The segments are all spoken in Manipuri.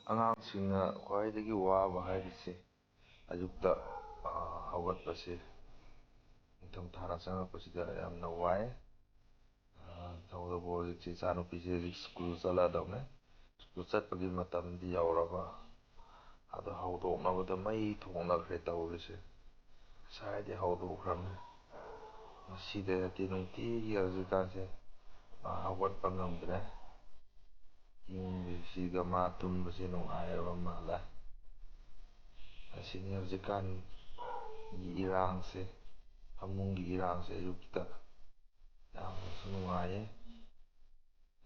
ꯑꯉꯥꯡꯁꯤꯡꯅ ꯈ꯭ꯋꯥꯏꯗꯒꯤ ꯋꯥꯕ ꯍꯥꯏꯕꯁꯤ ꯑꯌꯨꯛꯇ ꯍꯧꯒꯠꯄꯁꯤ ꯅꯤꯡꯊꯝꯊꯥꯅ ꯆꯪꯉꯛꯄꯁꯤꯗ ꯌꯥꯝꯅ ꯋꯥꯏ꯫ ꯇꯧꯕꯇꯕꯨ ꯍꯧꯖꯤꯛꯁꯤ ꯏꯆꯥꯅꯨꯄꯤꯁꯤ ꯍꯧꯖꯤꯛ ꯁ꯭ꯀꯨꯜ ꯆꯠꯂꯗꯧꯅꯦ꯫ ꯁ꯭ꯀꯨꯜ ꯆꯠꯄꯒꯤ ꯃꯇꯝꯗꯤ ꯌꯧꯔꯕ ꯑꯗꯣ ꯍꯧꯗꯣꯛꯅꯕꯗ ꯃꯩ ꯊꯣꯛꯅꯈ꯭ꯔꯦ ꯇꯧꯔꯤꯁꯦ꯫ ꯉꯁꯥꯏꯗꯤ ꯍꯧꯗꯣꯛꯈ꯭ꯔꯕꯅꯤ, ꯉꯁꯤꯗꯩꯗꯤ ꯅꯨꯡꯇꯤꯒꯤ ꯍꯧꯖꯤꯛꯀꯥꯟꯁꯦ ꯍꯧꯒꯠꯄ ꯉꯝꯗ꯭ꯔꯦ꯫ ꯏꯪꯕꯁꯤꯒ ꯃꯥ ꯇꯨꯝꯕꯁꯤ ꯅꯨꯡꯉꯥꯏꯔꯕ ꯃꯥꯜꯂꯦ꯫ ꯑꯁꯤꯅꯤ ꯍꯧꯖꯤꯛꯀꯥꯟꯒꯤ ꯏꯔꯥꯡꯁꯦ, ꯐꯃꯨꯡꯒꯤ ꯏꯔꯥꯡꯁꯦ ꯑꯌꯨꯛꯇ ꯌꯥꯝꯅꯁꯨ ꯅꯨꯡꯉꯥꯏꯌꯦ,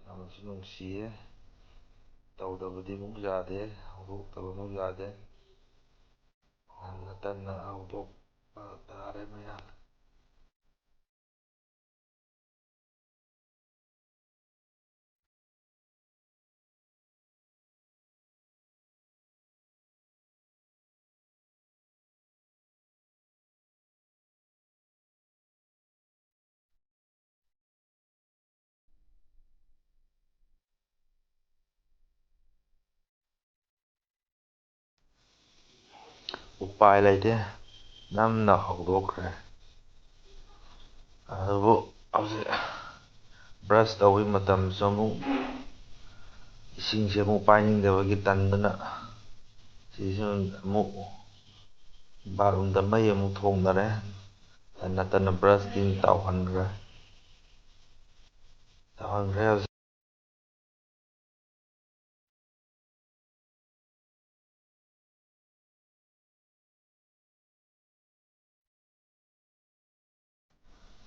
ꯌꯥꯝꯅꯁꯨ ꯅꯨꯡꯁꯤꯌꯦ꯫ ꯇꯧꯗꯕꯗꯤ ꯑꯃꯨꯛ ꯌꯥꯗꯦ, ꯍꯧꯗꯣꯛꯇꯕ ꯑꯃꯨꯛ ꯌꯥꯗꯦ꯫ ꯉꯟꯅ ꯇꯟꯅ ꯍꯧꯗꯣꯛꯄ ꯇꯥꯔꯦ ꯃꯌꯥꯝ꯫ ꯎꯄꯥꯏ ꯂꯩꯇꯦ, ꯅꯝꯅ ꯍꯧꯗꯣꯛꯈ꯭ꯔꯦ꯫ ꯑꯗꯨꯕꯨ ꯍꯧꯖꯤꯛ ꯕ꯭ꯔꯁ ꯇꯧꯕꯒꯤ ꯃꯇꯝꯁꯨ ꯑꯃꯨꯛ ꯏꯁꯤꯡꯁꯦ ꯑꯃꯨꯛ ꯄꯥꯏꯅꯤꯡꯗꯕꯒꯤ ꯇꯟꯗꯅ ꯁꯤꯁꯨ ꯑꯃꯨꯛ ꯕꯥꯠꯔꯨꯝꯗ ꯃꯩ ꯑꯃꯨꯛ ꯊꯣꯡꯅꯔꯦ꯫ ꯇꯟꯅ ꯇꯟꯅ ꯕ꯭ꯔꯁꯇꯤ ꯇꯧꯍꯟꯈ꯭ꯔꯦ ꯍꯧꯖꯤꯛ꯫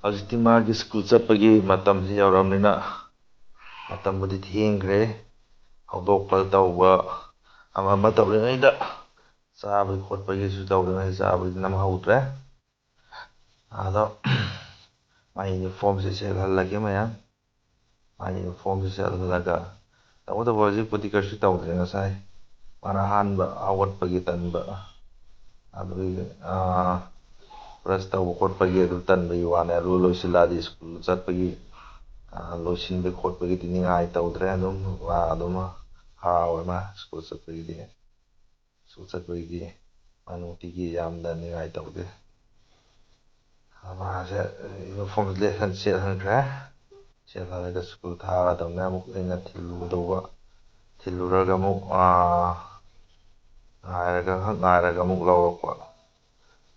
ꯍꯧꯖꯤꯛꯇꯤ ꯃꯥꯒꯤ ꯁ꯭ꯀꯨꯜ ꯆꯠꯄꯒꯤ ꯃꯇꯝꯁꯤ ꯌꯧꯔꯕꯅꯤꯅ ꯃꯇꯝꯕꯨꯗꯤ ꯊꯦꯡꯈ꯭ꯔꯦ꯫ ꯍꯧꯗꯣꯛꯄ ꯇꯧꯕ ꯑꯃ ꯑꯃ ꯇꯧꯔꯤꯉꯩꯗ ꯆꯥꯕꯒꯤ ꯈꯣꯠꯄꯒꯤꯁꯨ ꯇꯧꯔꯤꯉꯩꯗ ꯆꯥꯕꯗꯤ ꯅꯪꯍꯧꯗ꯭ꯔꯦ꯫ ꯑꯗꯣ ꯃꯥꯒꯤ ꯌꯨꯅꯤꯐꯣꯔꯝꯁꯦ ꯁꯦꯠꯍꯜꯂꯒꯦ ꯃꯌꯥꯝ꯫ ꯃꯥꯒꯤ ꯌꯨꯅꯤꯐꯣꯔꯝꯁꯦ ꯁꯦꯠꯍꯜꯂꯒ ꯇꯧꯕꯇꯕꯨ ꯍꯧꯖꯤꯛꯄꯨꯗꯤ ꯀꯩꯁꯨ ꯇꯧꯗ꯭ꯔꯦ꯫ ꯉꯁꯥꯏ ꯃꯥꯅ ꯑꯍꯥꯟꯕ ꯍꯧꯒꯠꯄꯒꯤ ꯇꯟꯕ, ꯑꯗꯨꯒꯤ ꯕ꯭ꯔꯁ ꯇꯧꯕ ꯈꯣꯠꯄꯒꯤ ꯑꯗꯨ ꯇꯟꯕꯒꯤ ꯋꯥꯅꯦ꯫ ꯑꯗꯨ ꯂꯣꯏꯁꯤꯜꯂꯛꯑꯗꯤ ꯁ꯭ꯀꯨꯜ ꯆꯠꯄꯒꯤ ꯂꯣꯏꯁꯤꯟꯕꯒꯤ ꯈꯣꯠꯄꯒꯤꯗꯤ ꯅꯤꯡꯉꯥꯏ ꯇꯧꯗ꯭ꯔꯦ꯫ ꯑꯗꯨꯝ ꯍꯔꯥꯎꯋꯦ ꯃꯥ ꯁ꯭ꯀꯨꯜ ꯆꯠꯄꯒꯤꯗꯤ꯫ ꯁ꯭ꯀꯨꯜ ꯆꯠꯄꯒꯤꯗꯤ ꯃꯥ ꯅꯨꯡꯇꯤꯒꯤ ꯌꯥꯝꯅ ꯅꯤꯡꯉꯥꯏ ꯇꯧꯗꯦ꯫ ꯃꯥꯁꯦ ꯌꯨꯅꯤꯐꯣꯔꯝ ꯁꯦꯠꯍꯟꯈ꯭ꯔꯦ, ꯁꯦꯠꯍꯜꯂꯒ ꯁ꯭ꯀꯨꯜ ꯊꯥꯔꯗꯧꯅꯦ꯫ ꯑꯃꯨꯛ ꯑꯩꯅ ꯊꯤꯜꯂꯨꯗꯧꯕ, ꯊꯤꯜꯂꯨꯔꯒ ꯑꯃꯨꯛ ꯉꯥꯏꯔꯒ ꯑꯃꯨꯛ ꯂꯧꯔꯛꯄ꯫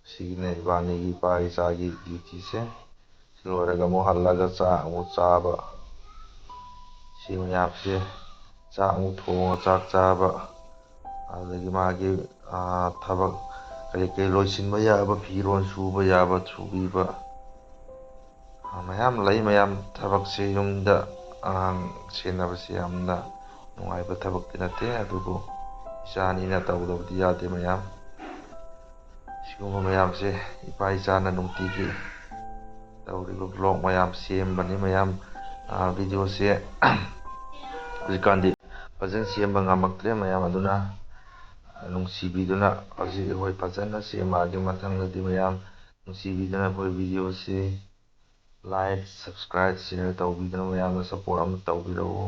ꯁꯤꯒꯤꯅꯦ ꯏꯕꯥꯅꯤꯒꯤ ꯏꯄꯥ ꯏꯆꯥꯒꯤ ꯗ꯭ꯌꯨꯇꯤꯁꯦ꯫ ꯁꯤ ꯂꯣꯏꯔꯒ ꯑꯃꯨꯛ ꯍꯜꯂꯒ ꯆꯥꯛ ꯑꯃꯨꯛ ꯆꯥꯕ꯫ ꯁꯤ ꯃꯌꯥꯝꯁꯦ ꯆꯥꯛ ꯑꯃꯨꯛ ꯊꯣꯡꯉ ꯆꯥꯛ ꯆꯥꯕ, ꯑꯗꯨꯗꯒꯤ ꯃꯥꯒꯤ ꯊꯕꯛ ꯀꯔꯤ ꯀꯔꯤ ꯂꯣꯏꯁꯤꯟꯕ ꯌꯥꯕ, ꯐꯤꯔꯣꯜ ꯁꯨꯕ ꯌꯥꯕ ꯁꯨꯕꯤꯕ ꯃꯌꯥꯝ ꯂꯩ꯫ ꯃꯌꯥꯝ ꯊꯕꯛꯁꯦ ꯌꯨꯝꯗ ꯑꯉꯥꯡ ꯁꯦꯟꯅꯕꯁꯦ ꯌꯥꯝꯅ ꯅꯨꯡꯉꯥꯏꯕ ꯊꯕꯛꯇꯤ ꯅꯠꯇꯦ, ꯑꯗꯨꯕꯨ ꯏꯆꯥꯅꯤꯅ ꯇꯧꯗꯕꯗꯤ ꯌꯥꯗꯦ ꯃꯌꯥꯝ꯫ ꯁꯤꯒꯨꯝꯕ ꯃꯌꯥꯝꯁꯦ ꯏꯄꯥ ꯏꯆꯥꯅ ꯅꯨꯡꯇꯤꯒꯤ ꯇꯧꯔꯤꯕ ꯕ꯭ꯂꯣꯛ ꯃꯌꯥꯝ ꯁꯦꯝꯕꯅꯤ ꯃꯌꯥꯝ꯫ ꯚꯤꯗꯤꯑꯣꯁꯦ ꯍꯧꯖꯤꯛꯀꯥꯟꯗꯤ ꯐꯖꯅ ꯁꯦꯝꯕ ꯉꯝꯃꯛꯇ꯭ꯔꯦ ꯃꯌꯥꯝ, ꯑꯗꯨꯅ ꯅꯨꯡꯁꯤꯕꯤꯗꯨꯅ ꯍꯧꯖꯤꯛ ꯑꯩꯈꯣꯏ ꯐꯖꯅ ꯁꯦꯝꯃꯛꯑꯒꯦ ꯃꯊꯪꯗꯗꯤ ꯃꯌꯥꯝ꯫ ꯅꯨꯡꯁꯤꯕꯤꯗꯨꯅ ꯑꯩꯈꯣꯏ ꯚꯤꯗꯤꯑꯣꯁꯤ ꯂꯥꯏꯛ, ꯁꯕꯁꯀ꯭ꯔꯥꯏꯕ, ꯁꯤꯌꯔ ꯇꯧꯕꯤꯗꯨꯅ ꯃꯌꯥꯝꯅ ꯁꯞꯄꯣꯔꯠ ꯑꯃ ꯇꯧꯕꯤꯔꯛꯎ꯫